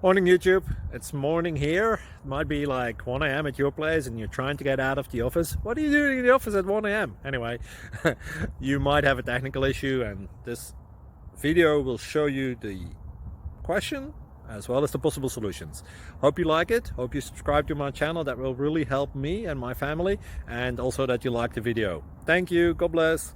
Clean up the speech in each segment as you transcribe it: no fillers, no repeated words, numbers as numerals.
Morning YouTube, it's morning here. It might be like 1 a.m. at your place and you're trying to get out of the office. What are you doing in the office at 1 a.m.? Anyway, you might have a technical issue and this video will show you the question as well as the possible solutions. Hope you like it, hope you subscribe to my channel. That will really help me and my family, and also that you like the video. Thank you, God bless.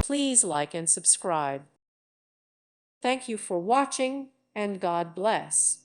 Please like and subscribe. Thank you for watching, and God bless.